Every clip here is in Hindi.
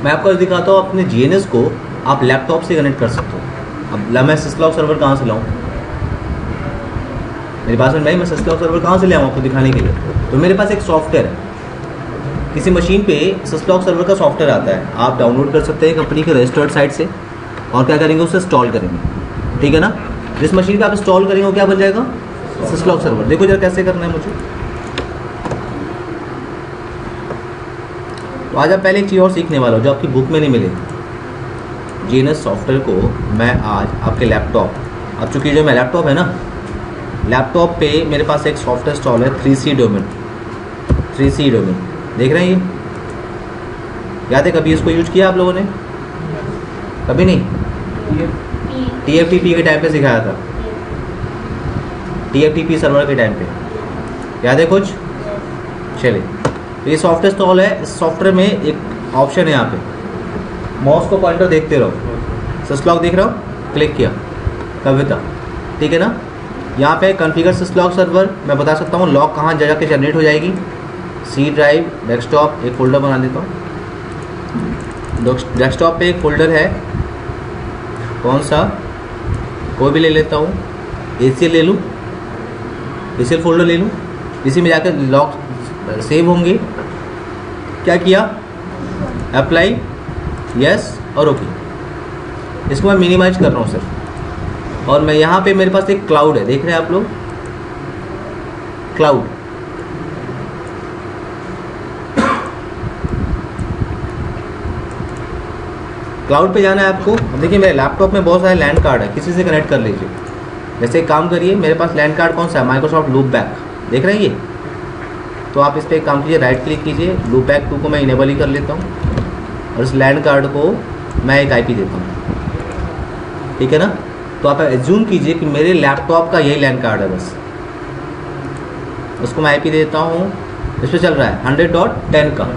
मैं आपको दिखाता हूँ अपने GNS को आप लैपटॉप से कनेक्ट कर सकते हो। अब मैं सिस्लॉग सर्वर कहाँ से लाऊँ, मेरी बात समझ में आई? मैं सिस्लॉग सर्वर कहाँ से ले आऊँ आपको दिखाने के लिए? तो मेरे पास एक सॉफ्टवेयर है, किसी मशीन पे सिस्लॉग सर्वर का सॉफ्टवेयर आता है, आप डाउनलोड कर सकते हैं कंपनी के रजिस्टर्ड साइट से, और क्या करेंगे उसे इंस्टॉल करेंगे, ठीक है ना। जिस मशीन पे आप इंस्टॉल करेंगे वो क्या बन जाएगा, सिस्लॉग सर्वर। देखो जरा कैसे करना है मुझे। तो आज आप पहले एक चीज़ और सीखने वाला हो जो आपकी बुक में नहीं मिलेगी। GNS सॉफ्टवेयर को मैं आज आपके लैपटॉप, अब चूँकि जो मेरा लैपटॉप है ना, लैपटॉप पे मेरे पास एक सॉफ्टवेयर इंस्टॉल है 3C डोमेन। 3C डोमेन देख रहे हैं ये, याद है कभी इसको यूज किया आप लोगों ने? कभी नहीं? TFTP के टाइम पे सिखाया था, TFTP सर्वर के टाइम पे, याद है कुछ? चलिए, तो ये सॉफ्टवेयर इंस्टॉल है। इस सॉफ्टवेयर में एक ऑप्शन है यहाँ पे, माउस को पॉइंटर देखते रहो, सिस्लॉग देख रहा हो, क्लिक किया, कविता, ठीक है ना। यहाँ पे कॉन्फ़िगर सिस्लॉग सर्वर, मैं बता सकता हूँ लॉग कहाँ जगह के जनरेट हो जाएगी। C ड्राइव, डेस्कटॉप, एक फ़ोल्डर बना देता हूँ। डेस्कटॉप पे एक फ़ोल्डर है, कौन सा, कोई भी ले लेता हूँ, ACL ले लूँ, ACL फोल्डर ले लूँ, इसी में जाकर लॉग सेव होंगे। क्या किया, अप्लाई, यस और ओके। इसको मैं मिनिमाइज कर रहा हूँ सिर्फ, और मैं यहाँ पे मेरे पास एक क्लाउड है, देख रहे हैं आप लोग, क्लाउड। क्लाउड पे जाना है आपको। अब देखिए मेरे लैपटॉप में बहुत सारे लैंड कार्ड है, किसी से कनेक्ट कर लीजिए। जैसे एक काम करिए, मेरे पास लैंड कार्ड कौन सा है, माइक्रोसॉफ्ट लूपबैक, देख रहे हैं ये। तो आप इस पर एक काम कीजिए, राइट क्लिक कीजिए, लूपबैक 2 को मैं इनेबल ही कर लेता हूँ, और इस लैंड कार्ड को मैं एक IP देता हूँ, ठीक है ना। तो आप एज्यूम कीजिए कि मेरे लैपटॉप का यही लैंड कार्ड है बस, उसको मैं IP देता हूँ, इस पर चल रहा है 100.10 का।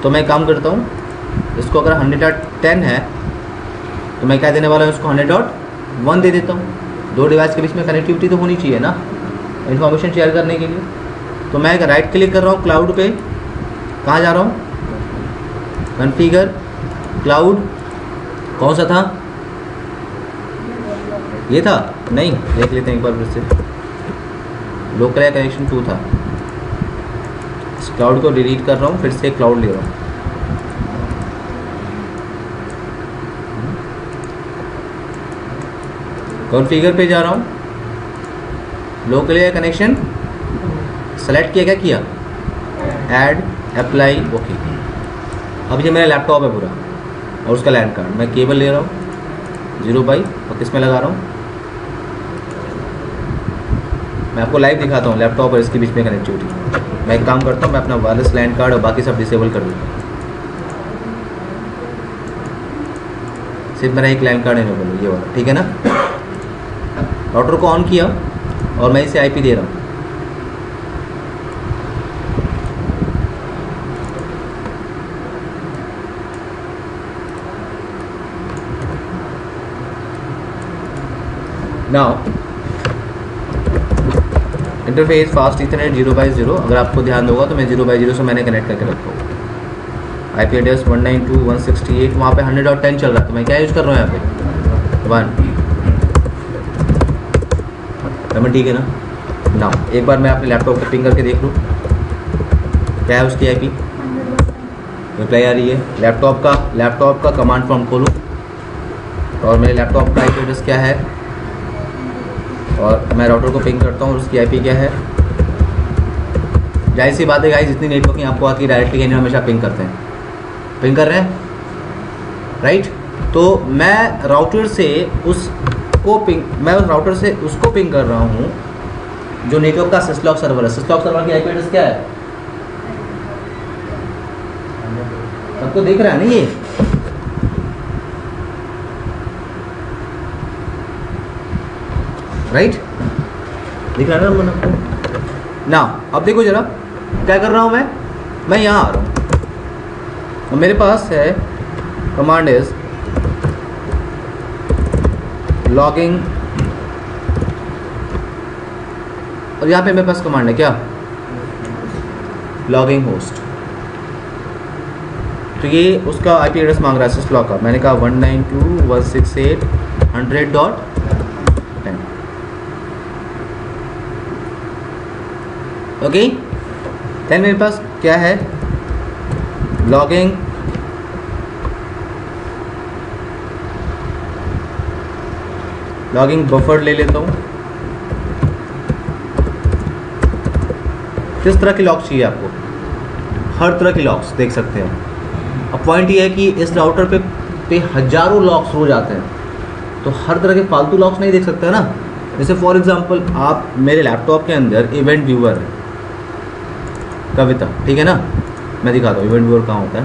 तो मैं काम करता हूँ, इसको अगर 100.10 है तो मैं क्या देने वाला हूँ, इसको 100.1 दे देता हूँ। दो डिवाइस के बीच में कनेक्टिविटी तो होनी चाहिए ना, इन्फॉर्मेशन शेयर करने के लिए। तो मैं राइट क्लिक कर रहा हूँ क्लाउड पे, कहाँ जा रहा हूँ, कॉन्फ़िगर क्लाउड, कौन सा था ये था, नहीं देख लेते हैं एक बार फिर से, लोकल कनेक्शन 2 था। इस क्लाउड को डिलीट कर रहा हूँ, फिर से क्लाउड ले रहा हूँ। कॉन्फ़िगर पे जा रहा हूँ, लोकल एरिया कनेक्शन सेलेक्ट किया, क्या किया, ऐड, अप्लाई, ओके। अब ये मेरा लैपटॉप है पूरा और उसका लैंड कार्ड, मैं केबल ले रहा हूँ 0 बाई, और किस में लगा रहा हूँ, मैं आपको लाइव दिखाता हूँ लैपटॉप और इसके बीच में कनेक्टिविटी। मैं एक काम करता हूँ, मैं अपना वायरलेस लैंड कार्ड और बाकी सब डिसेबल कर देता हूँ, सिर्फ मेरा एक लैंड कार्ड इनेबल है, ये वाला, ठीक है ना। राउटर को ऑन किया और मैं इसे IP दे रहा हूँ। नाउ इंटरफेस फास्ट इथरनेट 0/0, अगर आपको ध्यान होगा तो मैं 0/0 से मैंने कनेक्ट करके रखा हूँ। IP एड्रेस 192.168, वहाँ पे 100.10 चल रहा है, तो मैं क्या यूज़ कर रहा हूँ यहाँ पे 1, ठीक है ना। ना एक बार मैं अपने लैपटॉप को पिंग करके देख लूँ क्या है उसकी IP, रिप्लाई आ रही है। लैपटॉप का कमांड प्रॉम्प्ट खोलूँ और मेरे लैपटॉप का IP एड्रेस क्या है, और मैं राउटर को पिंग करता हूँ और उसकी IP क्या है। जाहिर सी बात है गाइस, जितनी नेटवर्किंग आपको आती है डायरेक्टली हमेशा पिंग करते हैं, पिंग कर रहे हैं, राइट। तो मैं राउटर से उसको पिंग कर रहा हूँ जो नेटवर्क का सिस्लॉग सर्वर है। सिस्लॉग सर्वर की IP एड्रेस क्या है, सबको देख रहा है ना ये, राइट, दिख रहा है ना आपको ना। अब देखो जरा क्या कर रहा हूँ मैं यहाँ आ रहा हूँ और मेरे पास है कमांड इज लॉगिंग, और यहाँ पे मेरे पास कमांड है क्या, लॉगिंग होस्ट, तो ये उसका IP एड्रेस मांग रहा है syslog का। मैंने कहा 192.168.100.10। ओके, देन मेरे पास क्या है, लॉगिंग बफर ले लेता हूँ। किस तरह की लॉक्स चाहिए आपको? हर तरह की लॉक्स देख सकते हैं। अब पॉइंट ये है कि इस राउटर पे हजारों लॉक्स रोज आते हैं, तो हर तरह के फालतू लॉक्स नहीं देख सकते हैं ना। जैसे फॉर एग्जांपल आप मेरे लैपटॉप के अंदर इवेंट व्यूअर है, कविता, ठीक है ना, मैं दिखाता हूँ इवेंट व्यूअर कहाँ होता है।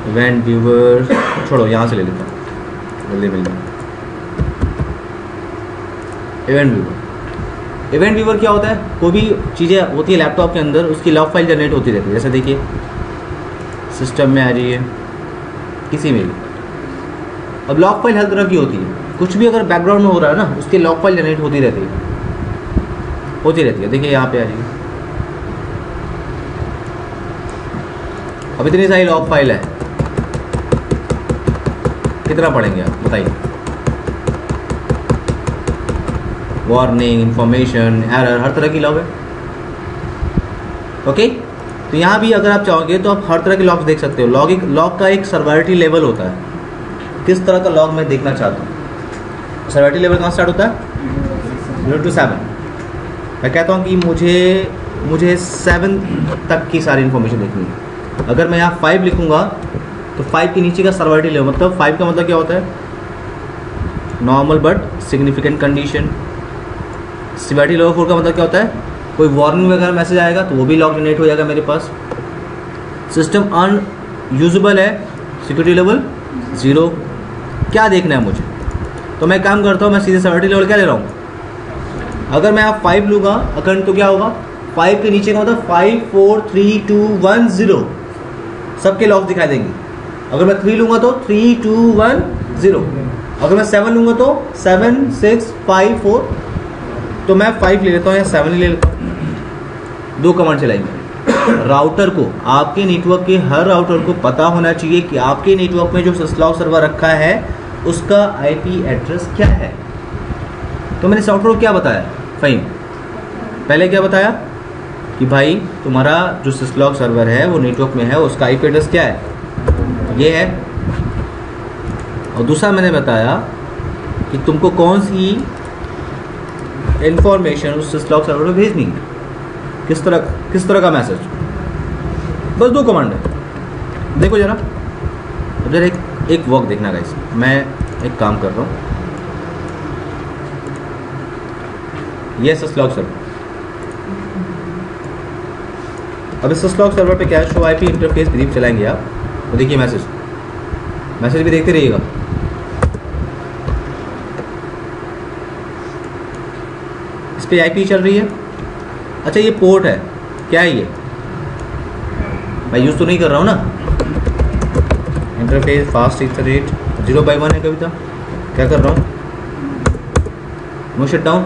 इवेंट व्यूअर छोड़ो, यहाँ से ले लेता हूँ, जल्दी मिल जाए। इवेंट व्यूअर क्या होता है? कोई भी चीज़ें होती है लैपटॉप के अंदर, उसकी लॉग फाइल जनरेट होती रहती है। जैसे देखिए सिस्टम में आ रही है, किसी में भी। अब लॉग फाइल हर तरह की होती है, कुछ भी अगर बैकग्राउंड में हो रहा है ना, उसकी लॉग फाइल जनरेट होती रहती है। देखिए यहाँ पे आ रही है। अब इतनी सारी लॉग फाइल है, कितना पढ़ेंगे आप बताइए? वार्निंग, इंफॉर्मेशन, एरर, हर तरह की लॉग है। ओके, तो यहाँ भी अगर आप चाहोगे तो आप हर तरह के लॉग्स देख सकते हो। लॉग का एक सर्वरिटी लेवल होता है, किस तरह का लॉग मैं देखना चाहता हूँ। सर्वरिटी लेवल कहाँ स्टार्ट होता है? 0 to 7। मैं कहता हूँ कि मुझे 7 तक की सारी इन्फॉर्मेशन देखनी है। अगर मैं यहाँ 5 लिखूँगा तो 5 के नीचे का सर्वरिटी लेवल, मतलब 5 का मतलब क्या होता है? Normal but significant condition. Severity level 4 का मतलब क्या होता है? कोई वार्निंग वगैरह मैसेज आएगा तो वो भी लॉग जनरेट हो जाएगा मेरे पास। सिस्टम अनयूजेबल है, सिक्योरिटी लेवल 0। क्या देखना है मुझे? तो मैं काम करता हूँ, मैं सीधे सिवियरिटी लेवल क्या ले रहा हूँ। अगर मैं आप 5 लूँगा अकॉर्डिंग तो क्या होगा? 5 के नीचे का मतलब 5 4 3 2 1 0 सबके लॉग दिखाई देंगे। अगर मैं 3 लूँगा तो 3 2 1 0। अगर मैं 7 लूँगा तो 7 6 5 4। तो मैं 5 ले लेता हूँ या 7 ले लेता हूँ। 2 कमांड चलाएंगे। राउटर को, आपके नेटवर्क के हर राउटर को पता होना चाहिए कि आपके नेटवर्क में जो syslog सर्वर रखा है उसका IP एड्रेस क्या है। तो मैंने इस राउटर को क्या बताया? फाइन, पहले क्या बताया कि भाई तुम्हारा जो syslog सर्वर है वो नेटवर्क में है, उसका IP एड्रेस क्या है, ये है। और दूसरा मैंने बताया कि तुमको कौन सी इंफॉर्मेशन उस syslog सर्वर पे भेजनी है, किस तरह का मैसेज। बस 2 कमांड है। देखो जरा, अब जरा एक वर्क देखना गाइस। मैं एक काम कर रहा हूँ, ये syslog सर्वर। अब इस syslog सर्वर पे क्या शो IP इंटरफेस ब्रीफ चलाएंगे आप, तो देखिए मैसेज भी देखते रहिएगा। इस पे IP चल रही है। अच्छा, ये पोर्ट है, क्या है ये? मैं यूज़ तो नहीं कर रहा हूँ ना। इंटरफेस फास्ट इथरनेट 0/1 है कविता। क्या कर रहा हूँ? No shut down.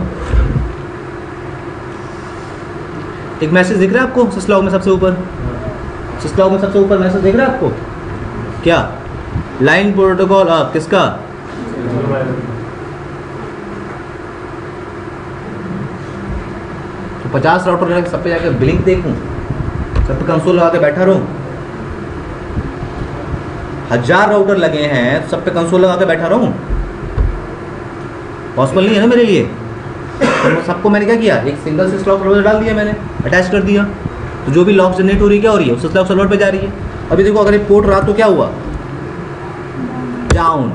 एक मैसेज दिख रहा है आपको syslog में सबसे ऊपर? syslog में सबसे ऊपर मैसेज दिख रहा है आपको? क्या? लाइन प्रोटोकॉल आप किसका? तो 50 राउटर सब पे जाकर बिलिंग देखूं, सब पे कंसोल लगा के बैठा रहूं? 1000 राउटर लगे हैं, सब पे कंसोल लगा के बैठा रहूं? पॉसिबल नहीं है ना मेरे लिए। तो सबको मैंने क्या किया, एक सिंगल syslog सर्वर डाल दिया, मैंने अटैच कर दिया। तो जो भी लॉग जनरेट हो रही है क्या हो रही है, syslog सर्वर पे जा रही है। अभी देखो, अगर ये पोर्ट रहा तो क्या हुआ? डाउन।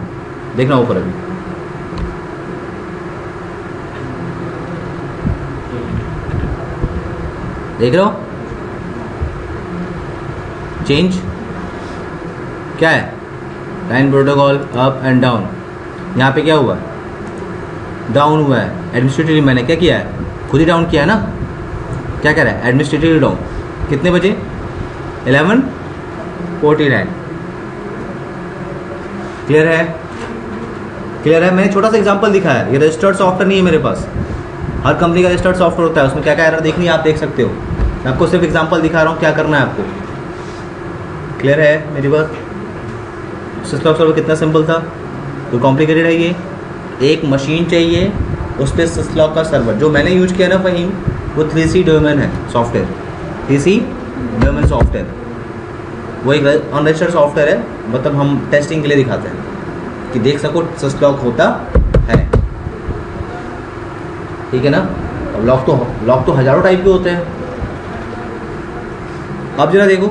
देखना ऊपर अभी देख रहे हो चेंज क्या है? Line protocol up and down. यहाँ पे क्या हुआ? डाउन हुआ है। एडमिनिस्ट्रेटिव मैंने क्या किया है? खुद ही डाउन किया है ना। क्या कह रहा है? Administrative down. कितने बजे? 11:49। क्लियर है? क्लियर है? मैंने छोटा सा एग्जांपल दिखाया है। ये रजिस्टर्ड सॉफ्टवेयर नहीं है मेरे पास। हर कंपनी का रजिस्टर्ड सॉफ्टवेयर होता है, उसमें क्या क्या एरर देखनी है आप देख सकते हो। मैं आपको सिर्फ एग्जांपल दिखा रहा हूँ क्या करना है आपको। क्लियर है मेरी बात? सिस्लॉक सर्वर कितना सिंपल था, तो कॉम्प्लिकेटेड है ये। एक मशीन चाहिए, उस पर सिस्लॉक का सर्वर। जो मैंने यूज किया ना फ़हीम, वो 3C डोमेन है सॉफ्टवेयर, 3C डोमेन सॉफ्टवेयर। वो एक अनरजिस्टर्ड सॉफ्टवेयर है, मतलब हम टेस्टिंग के लिए दिखाते हैं कि देख सको सिस्लॉक होता है, ठीक है ना। अब लॉक तो हज़ारों टाइप के होते हैं। अब जरा देखो,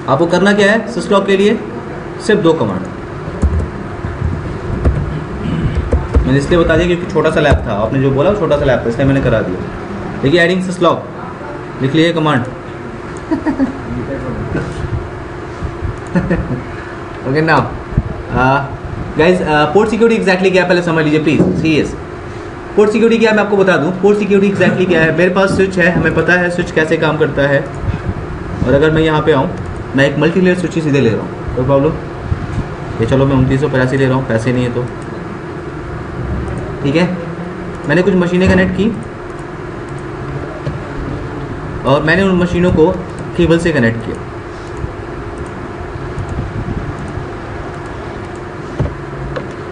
आपको करना क्या है सिस्लॉक के लिए, सिर्फ 2 कमांड। मैंने इसलिए बता दिया क्योंकि छोटा सा लैब था, आपने जो बोला वो छोटा सा लैब था, इसलिए मैंने करा दिया। देखिए एडिंग सिस्लॉक लिख लिए command. Okay now guys, port security exactly क्या है पहले समझ लीजिए प्लीज, सीरियस। पोर्ट सिक्योरिटी क्या है मैं आपको बता दूं। पोर्ट सिक्योरिटी एग्जैक्टली क्या है, मेरे पास स्विच है, हमें पता है स्विच कैसे काम करता है। और अगर मैं यहाँ पे आऊँ, मैं एक मल्टी लेयर स्विच ही सीधे ले रहा हूँ, कोई प्रॉब्लम ये। चलो मैं 2985 ले रहा हूँ, पैसे नहीं है तो ठीक है। मैंने कुछ मशीनें कनेक्ट की और मैंने उन मशीनों को केबल से कनेक्ट किया।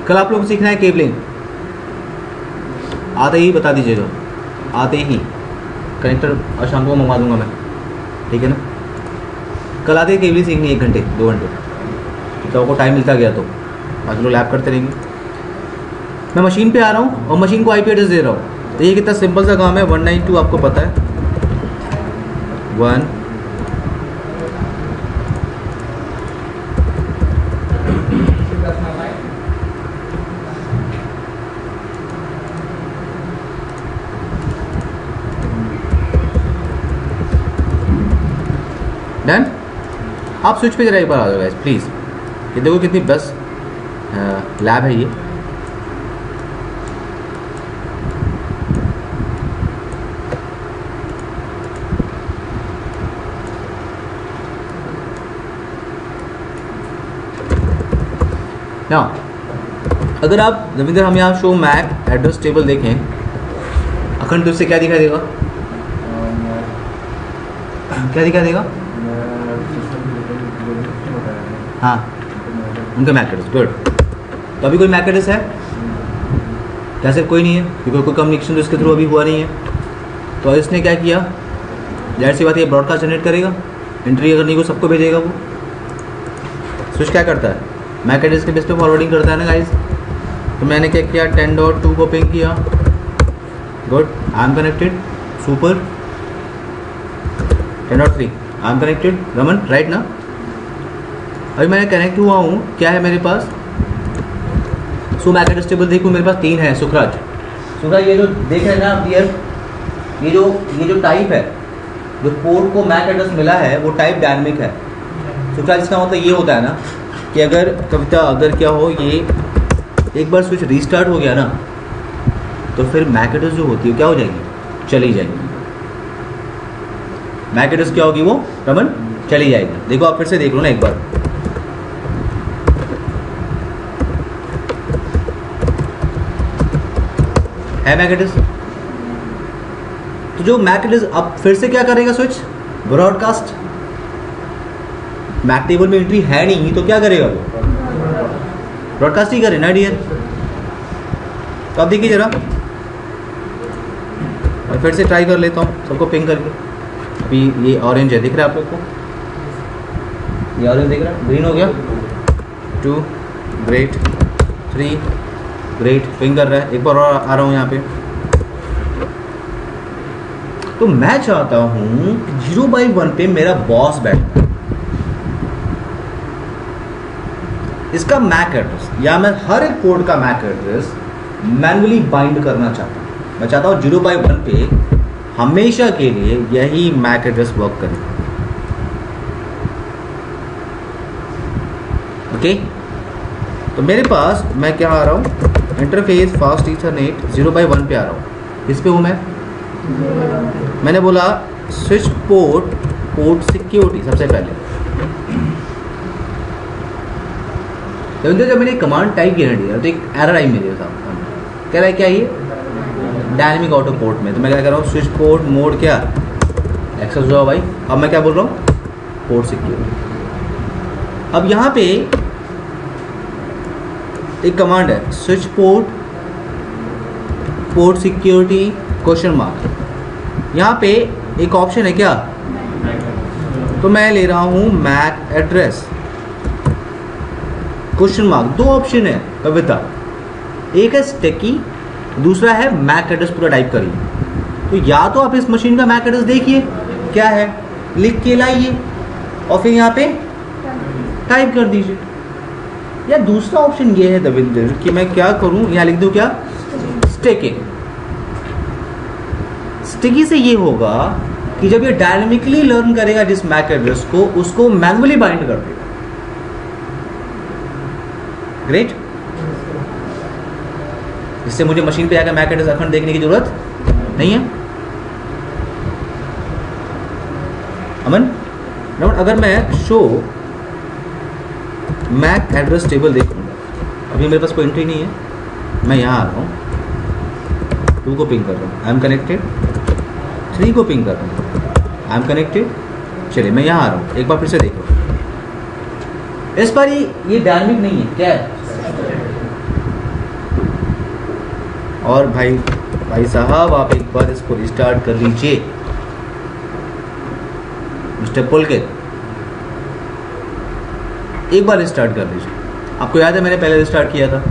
कल आप लोगों को सीखना है केबलिंग, आते ही बता दीजिएगा, आते ही। कनेक्टर और शाम को मंगवा दूंगा मैं, ठीक है ना। कल आते ही केबलिंग सीखनी 1 घंटे 2 घंटे, तो आपको टाइम मिलता गया तो बाकी लोग लैब करते रहेंगे। मैं मशीन पे आ रहा हूँ और मशीन को IP एड्रेस दे रहा हूँ। तो ये कितना सिंपल सा काम है। 192 आपको पता है, 1 डन। आप स्विच पे जरा एक बार आ जाओ गाइस प्लीज़। ये देखो कितनी बेस्ट लैब है ये। ना अगर आप रविंद्र हम यहाँ शो मैक एड्रेस टेबल देखें, अखंड तो इससे क्या दिखाई देगा, क्या दिखाई देगा? हाँ उनका मैक एड्रेस, गुड। तो अभी कोई मैक एड्रेस है क्या? सिर्फ कोई नहीं है क्योंकि कोई कम्युनिकेशन तो इसके थ्रू अभी हुआ नहीं है। तो इसने क्या किया, जाहिर सी बात है ब्रॉडकास्ट जनरेट करेगा, एंट्री अगर नहीं को सबको भेजेगा। वो स्विच क्या करता है, मैक एड्रेस के बेस पे फॉरवर्डिंग करता है ना गाइस। तो मैंने क्या किया, 10.2 को पिंग किया, good, I am connected, super. 10.3 I am connected, Raman right ना। अभी मैंने कनेक्ट हुआ हूँ, क्या है मेरे पास, सो मैक एड्रेस टेबल देखूँ मेरे पास 3 है। सुखराज ये जो देख रहे हैं ना आप, ये जो टाइप है, जो पोर्ट को मैक एड्रेस मिला है वो टाइप डायनेमिक है। सुखराज इसका मतलब ये होता है ना कि अगर कविता अगर क्या हो, ये एक बार स्विच रीस्टार्ट हो गया ना तो फिर मैक एड्रेस जो होती है क्या हो जाएगी, चली जाएगी। मैक एड्रेस क्या होगी, वो रमन चली जाएगी। देखो आप फिर से देख लो ना एक बार, है मैक एड्रेस। तो जो मैक एड्रेस अब फिर से क्या करेगा स्विच, ब्रॉडकास्ट। मैक टेबल में एंट्री है नहीं तो क्या करेगा वो, ब्रॉडकास्ट ही करे ना डियर। तो अब देखिए जरा, मैं फिर से ट्राई कर लेता हूँ सबको पिंग करके। अभी ये ऑरेंज है, दिख रहा है आप लोग को, ये ऑरेंज दिख रहा है, ग्रीन हो गया, 2 ग्रेट, 3 ग्रेट, पिंग कर रहा है। एक बार और आ रहा हूँ यहाँ पे। तो मैं चाहता हूँ 0/1 पे मेरा बॉस बैठा है, इसका मैक एड्रेस या मैं हर एक पोर्ट का मैक एड्रेस मैन्युअली बाइंड करना चाहता हूँ। मैं चाहता हूँ 0/1 पे हमेशा के लिए यही मैक एड्रेस वर्क करे। ओके, तो मेरे पास मैं क्या आ रहा हूँ, इंटरफेस फास्ट ईथरनेट 0/1 पे आ रहा हूँ। इस पे हूँ मैंने बोला स्विच पोर्ट सिक्योरिटी सबसे पहले। जब मैंने कमांड टाइप किया ना तो एक एरर आई मेरे साथ, कह रहा है क्या ये डायनेमिक ऑटो पोर्ट में। तो मैं क्या कर रहा हूँ, स्विच पोर्ट मोड क्या एक्सेस हुआ भाई। अब मैं क्या बोल रहा हूँ, पोर्ट सिक्योरिटी। अब यहाँ पे एक कमांड है, switch port port security question mark. यहाँ पे एक ऑप्शन है क्या, तो मैं ले रहा हूँ मैक एड्रेस क्वेश्चन मार्क। दो ऑप्शन है कविता, एक है स्टेकी, दूसरा है मैक एड्रेस पूरा टाइप करिए। तो या तो आप इस मशीन का मैक एड्रेस देखिए क्या है, लिख के लाइए और फिर यहाँ पे टाइप कर दीजिए, या दूसरा ऑप्शन ये है दविंदर कि मैं क्या करूँ, यहाँ लिख दूँ क्या, स्टेकी। स्टेकी से ये होगा कि जब ये डायनेमिकली लर्न करेगा जिस मैक एड्रेस को, उसको मैनुअली बाइंड कर देगा। ग्रेट। इससे मुझे मशीन पे जाकर मैक एड्रेस अखंड देखने की जरूरत नहीं है। अमन, अगर मैं शो मैक एड्रेस टेबल देखूंगा, अभी मेरे पास कोई एंट्री नहीं है, मैं यहाँ आ रहा हूँ, 2 को पिंग कर रहा हूँ, आई एम कनेक्टेड, 3 को पिंग कर रहा हूँ, आई एम कनेक्टेड। चलिए मैं यहाँ आ रहा हूँ, एक बार फिर से देखो। इस बार ये डायनामिक नहीं है, क्या है। और भाई साहब आप एक बार इसको रिस्टार्ट कर लीजिए मिस्टर पुलकित, एक बार रिस्टार्ट कर लीजिए। आपको याद है मैंने पहले रिस्टार्ट किया था,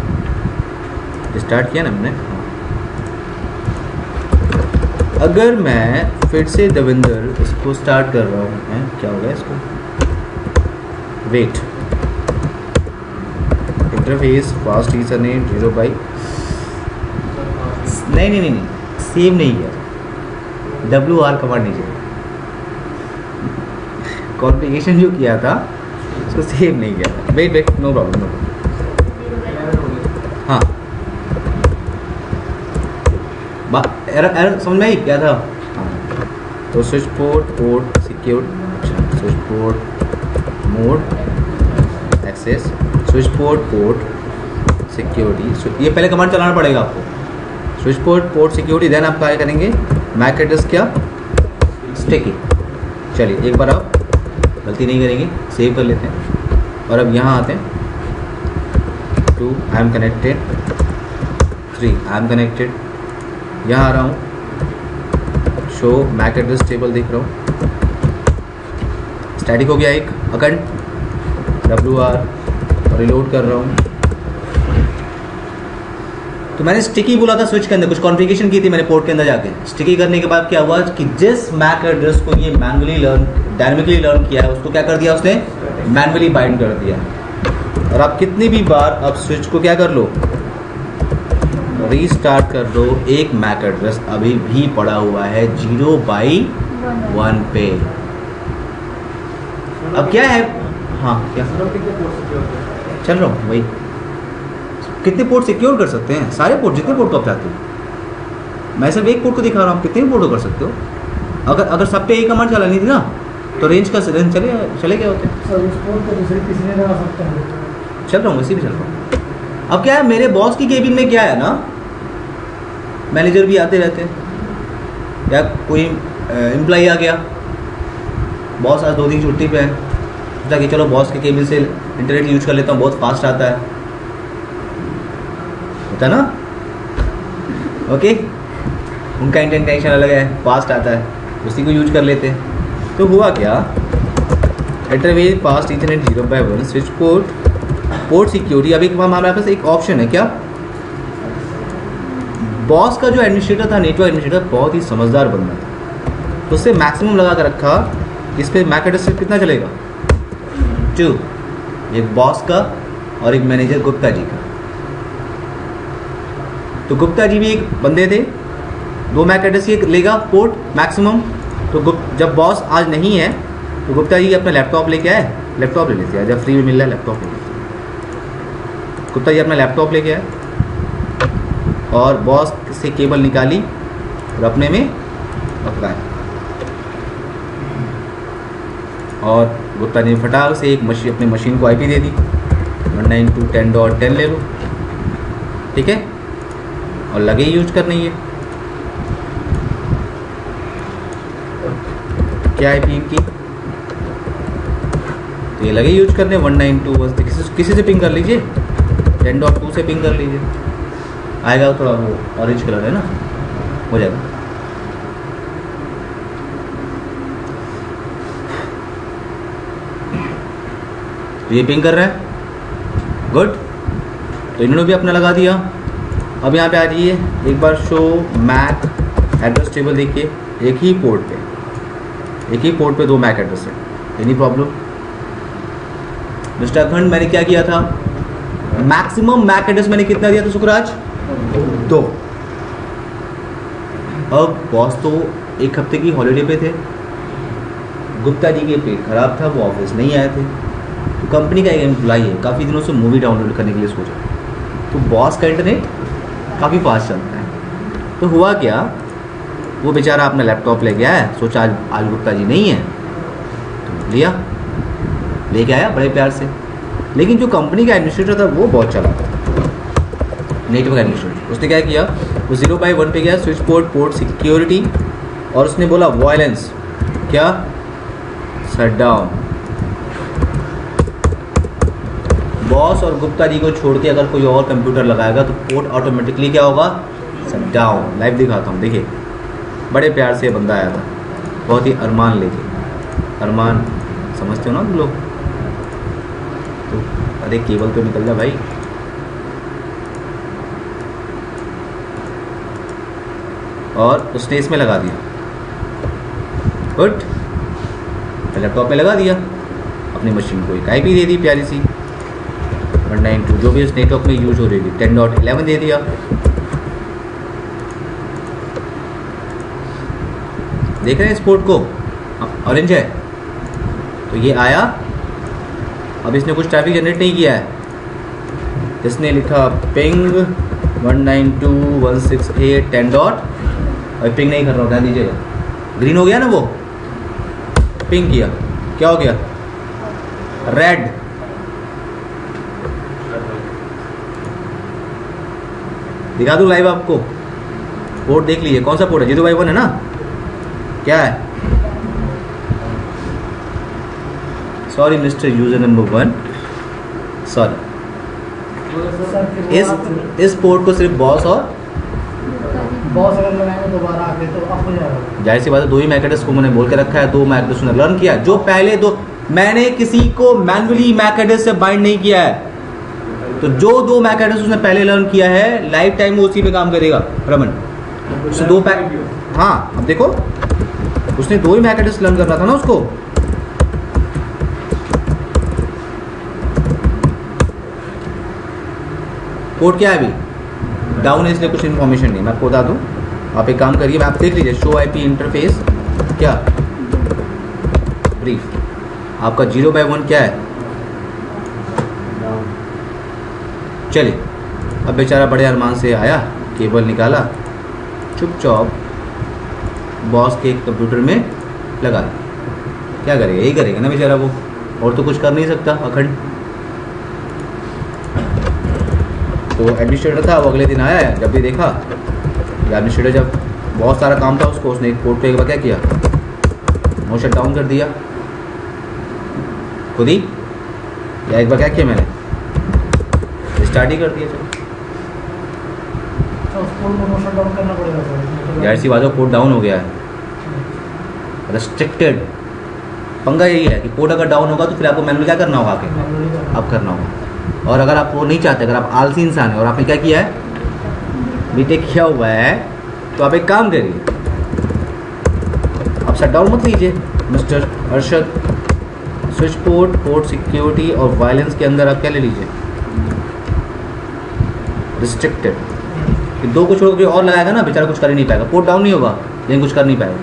रिस्टार्ट किया ना मैंने। अगर मैं फिर से दविंदर इसको स्टार्ट कर रहा हूँ, मैं क्या होगा इसको, wait, interface fast ethernet 0 by, नहीं सेव नहीं किया, WR कमांड नहीं चाहिए, कॉन्फ़िगरेशन जो किया था उसको सेव नहीं किया था। Wait no problem. हाँ एरर समझ में आई क्या था। हाँ तो स्विच पोर्ट सिक्योर, अच्छा switch port mode access, switch port security, ये पहले कमांड चलाना पड़ेगा आपको, स्विच पोर्ट सिक्योरिटी। देन आप क्या करेंगे, मैक एड्रेस क्या, स्टेकी। चलिए एक बार आप गलती नहीं करेंगे, सेव कर लेते हैं और अब यहाँ आते हैं, 2 I am connected, 3 I am connected, यहाँ आ रहा हूँ, शो मैक एड्रेस टेबल देख रहा हूँ, स्टैटिक हो गया एक अखंड, WR रिलोड कर रहा हूँ। तो मैंने स्टिकी बोला था स्विच के अंदर, कुछ कॉन्फ़िगरेशन की थी मैंने पोर्ट के अंदर जाके। स्टिकी करने के बाद क्या हुआ कि जिस मैक एड्रेस को ये मैनुअली डायनेमिकली लर्न किया है, उसको क्या कर दिया उसने, मैनुअली बाइंड कर दिया। और आप कितनी भी बार अब स्विच को क्या कर लो, रीस्टार्ट कर दो, एक मैक एड्रेस अभी भी पड़ा हुआ है 0/1 पे। अब क्या है, हाँ क्या चल रहा हूँ वही, कितने पोर्ट सिक्योर कर सकते हैं, सारे पोर्ट, जितने पोर्ट को आप चाहते हो। मैं सिर्फ एक पोर्ट को दिखा रहा हूँ, कितने पोर्ट को कर सकते हो। अगर सब पे एक कमांड चलानी थी ना, तो रेंज चले गए होते। चल रहा हूँ इसी भी चल रहा हूँ। अब क्या है, मेरे बॉस की केबिन में क्या है ना, मैनेजर भी आते रहते हैं, या कोई एम्प्लॉई आ गया, बॉस आज 2 दिन छुट्टी पे है, सोचा कि चलो बॉस के केबिन से इंटरनेट यूज कर लेता हूँ, बहुत फास्ट आता है, होता ना, ओके। उनका इंटेंशन अलग है, फास्ट आता है, उसी को यूज कर लेते हैं। तो हुआ क्या, interval fast internet 0/1 switch port security. अभी हमारे पास एक ऑप्शन है क्या, बॉस का जो एडमिनिस्ट्रेटर था, नेटवर्क एडमिनिस्ट्रेटर, बहुत ही समझदार बंदा था, तो उससे मैक्सिमम लगा कर रखा, इस पर मैक एड्रेस कितना चलेगा, 2, एक बॉस का और एक मैनेजर गुप्ता जी का। तो गुप्ता जी भी एक बंदे थे, 2 मैक एड्रेस ये लेगा पोर्ट मैक्सिमम। तो जब बॉस आज नहीं है तो गुप्ता जी अपना लैपटॉप लेके आए, लैपटॉप ले लेते हैं, जब फ्री में मिल रहा है लैपटॉप ले लेते हैं। गुप्ता जी अपना लैपटॉप लेके आए और बॉस से केबल निकाली और अपने में पकड़ाए, और गुप्ता जी ने फटाक से एक अपनी मशीन को IP दे दी, 192.10.10 ले लो, ठीक है, और लगे यूज करनी है। क्या है पिंग की, तो ये लगे यूज करने 192.1 किसी से पिंग कर लीजिए, 10.2 से पिंग कर लीजिए, आएगा थोड़ा वो ऑरेंज कलर है ना, हो जाएगा। तो ये पिंग कर रहा है, गुड। तो इन्होंने भी अपना लगा दिया। अब यहाँ पे आ जाइए एक बार, शो मैक एड्रेस टेबल देखिए, एक ही पोर्ट पे 2 मैक एड्रेस है, एनी प्रॉब्लम? मिस्टर अखंड, मैंने क्या किया था, मैक्सिमम मैक एड्रेस मैंने कितना दिया था सुखराज? 2। अब बॉस तो एक हफ्ते की हॉलीडे पे थे, गुप्ता जी के पेट खराब था, वो ऑफिस नहीं आए थे, तो कंपनी का एक एम्प्लॉई है, काफ़ी दिनों से मूवी डाउनलोड करने के लिए सोचा, तो बॉस का इंटरनेट काफ़ी फास्ट चलता है। तो हुआ क्या, वो बेचारा अपना लैपटॉप ले गया है, सोचा आज गुप्ता जी नहीं है, तो लेके आया बड़े प्यार से। लेकिन जो कंपनी का एडमिनिस्ट्रेटर था वो बहुत चला था, नेटवर्क एडमिनिस्ट्रेटर। उसने क्या किया, वो 0/1 पे गया, स्विच पोर्ट सिक्योरिटी, और उसने बोला वायलेंस, क्या, शट डाउन। बॉस और गुप्ता जी को छोड़ के अगर कोई और कंप्यूटर लगाएगा तो पोर्ट ऑटोमेटिकली क्या होगा, शट डाउन। लाइव दिखाता हूँ, देखिए बड़े प्यार से बंदा आया था, बहुत ही अरमान लेके, अरमान समझते हो ना तुम लोग, तो अरे केबल तो निकल जा भाई। और उसने इसमें लगा दिया, गुड, लैपटॉप में लगा दिया, अपनी मशीन को एक आईपी दे दी प्यारी सी 192 जो भी इस नेटवर्क में यूज हो रही थी, 10.11 दे दिया। देख रहे हैं इस पोर्ट को, ऑरेंज है, तो ये आया। अब इसने कुछ ट्रैफिक जनरेट नहीं किया है, इसने लिखा पिंग 192.168 10 डॉट, और पिंग नहीं कर रहा हूँ, ध्यान दीजिएगा, ग्रीन हो गया ना, वो पिंग किया, क्या हो गया, रेड। दिखा दूँ लाइव आपको, पोर्ट देख लीजिए, कौन सा पोर्ट है, 0/1 है ना, क्या है, sorry mister user number 1, sorry. इस पोर्ट को सिर्फ बॉस और अगर लगाएंगे दोबारा आके तो अब हो जाएगा। जाहिर सी बात है, 2 ही मैक एड्रेस को मैंने बोल के रखा है, 2 मैक एड्रेस ने लर्न किया, जो पहले 2 मैंने किसी को मैन्युअली मैक एड्रेस से बाइंड नहीं किया है, तो जो 2 मैक एड्रेस उसने पहले लर्न किया है, लाइफ टाइम वो उसी पे काम करेगा। रमन उसने 2 पैक, हाँ अब देखो उसने 2 ही मैक एड्रेस लर्न करना था ना उसको। कोड क्या है अभी, डाउन है इसलिए कुछ इन्फॉर्मेशन नहीं, मैं आपको बता दूं, आप एक काम करिए, आप देख लीजिए, शो आईपी इंटरफेस क्या, ब्रीफ, आपका 0/1 क्या है, चलिए। अब बेचारा बड़े अरमान से आया, केबल निकाला, चुपचाप बॉस के कंप्यूटर में लगा दिया। क्या करेगा, यही करेगा ना बेचारा वो, और तो कुछ कर नहीं सकता अखंड। तो एडमिनिस्ट्रेटर था, वो अगले दिन आया है, जब भी देखा एडमिनिस्ट्रेटर, जब बहुत सारा काम था उसको, उसने एक पोर्ट पे एक बार क्या किया, नो शट डाउन कर दिया खुद ही, या एक बार क्या किया मैंने, स्टार्ट ही कर दिया। चलो जाहिर सी बात है, पोर्ट डाउन हो गया है, रेस्ट्रिक्टेड। पंगा यही है कि पोर्ट अगर डाउन होगा तो फिर आपको मैनुअली क्या करना होगा, आके अब करना होगा। और अगर आप वो नहीं चाहते, अगर आप आलसी इंसान है और आपने क्या किया है, बीटेक किया हुआ है, तो आप एक काम करिए, आप शट डाउन मत लीजिए mister Arshad, switch port, port security और वायलेंस के अंदर आप क्या ले लीजिए, रिस्ट्रिक्टेड। 2 को छोड़ के और लगाएगा ना, बेचारा कुछ कर ही नहीं पाएगा, पोर्ट डाउन नहीं होगा लेकिन कुछ कर नहीं पाएगा।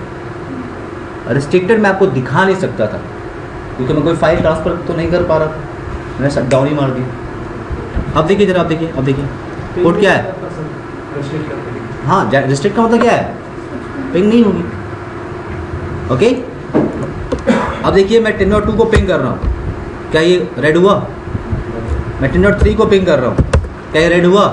रिस्ट्रिक्टेड मैं आपको दिखा नहीं सकता था क्योंकि मैं कोई फाइल ट्रांसफर तो नहीं कर पा रहा था, मैंने शट डाउन ही मार दिया। अब देखिए जरा, आप देखिए, अब देखिए पोर्ट क्या है, हाँ रिस्ट्रिक्ट का मतलब क्या है, पिंग नहीं होगी। ओके, अब देखिए मैं 10.2 को पिंग कर रहा हूँ, क्या ये रेड हुआ? मैं 10.3 को पिंग कर रहा हूँ, क्या ये रेड हुआ?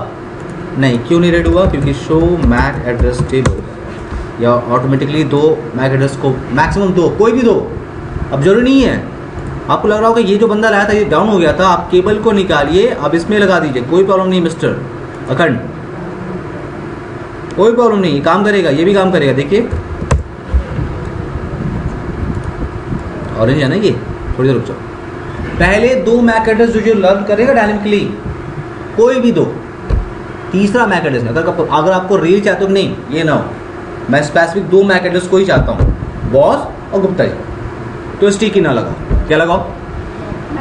नहीं, क्यों नहीं रेड हुआ? क्योंकि शो मैक एड्रेस टेबल या ऑटोमेटिकली 2 मैक एड्रेस को, मैक्सिमम 2, कोई भी 2, अब जरूरी नहीं है। आपको लग रहा होगा ये जो बंदा लाया था ये डाउन हो गया था, आप केबल को निकालिए, आप इसमें लगा दीजिए, कोई प्रॉब्लम नहीं मिस्टर अखंड, कोई प्रॉब्लम नहीं, ये काम करेगा, ये भी काम करेगा। देखिए ऑरेंज है ना ये, थोड़ी देर रुक जाओ। पहले 2 मैक एड्रेस जो लर्न करेगा डायनेमिकली, कोई भी 2, तीसरा मैक एड्रेस नहीं। अगर आपको रियल चाहते हो नहीं, ये ना हो, मैं स्पेसिफिक 2 मैक एड्रेस को ही चाहता हूँ, बॉस और गुप्ता जी, तो स्टिकी ना लगाओ, क्या लगाओ,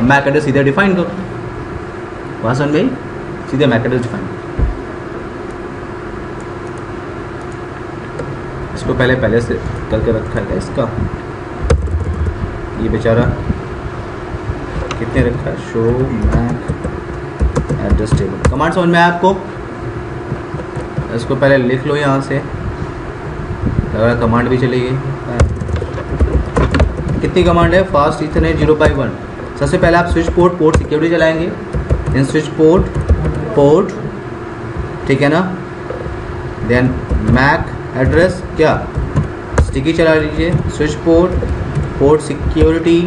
मैक एड्रेस सीधे डिफाइन करो। बात समझ में, सीधे मैक एड्रेस डिफाइन। इसको पहले से करके रखा है इसका, ये बेचारा कितने रखा है, show MAC address table. Command समझ में आया आपको, इसको पहले लिख लो यहाँ से, अगर कमांड भी चलेगी। कितनी कमांड है, फास्ट इथरनेट 0x1। सबसे पहले आप स्विच पोर्ट सिक्योरिटी चलाएंगे, इन स्विच पोर्ट, ठीक है ना, देन मैक एड्रेस क्या स्टिकी चला लीजिए, स्विच पोर्ट सिक्योरिटी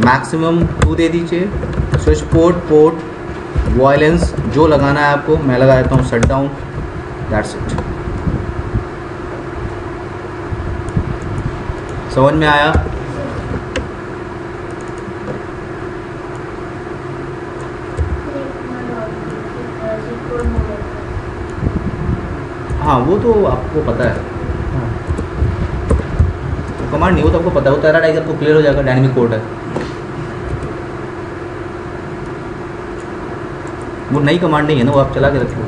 मैक्सिमम 2 दे दीजिए, स्विच पोर्ट वायलेंस जो लगाना है आपको, मैं लगा देता हूँ शट डाउन, दैट्स इट। समझ में आया? हाँ वो तो आपको पता है, तो कमांड नहीं, वो तो आपको पता है, वो तेरा टाइप आपको क्लियर हो जाएगा, डायनेमिक कोड है। वो नई कमांड नहीं है ना, वो आप चला के रखो।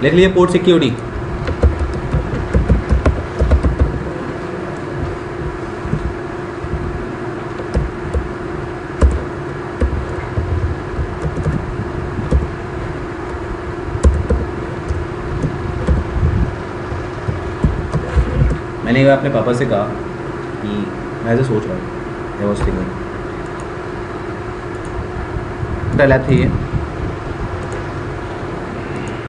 लिख लिए पोर्ट सिक्योरिटी, मैंने अपने पापा से कहा कि मैं ऐसे सोच रहा हूँ, लैब थी ये,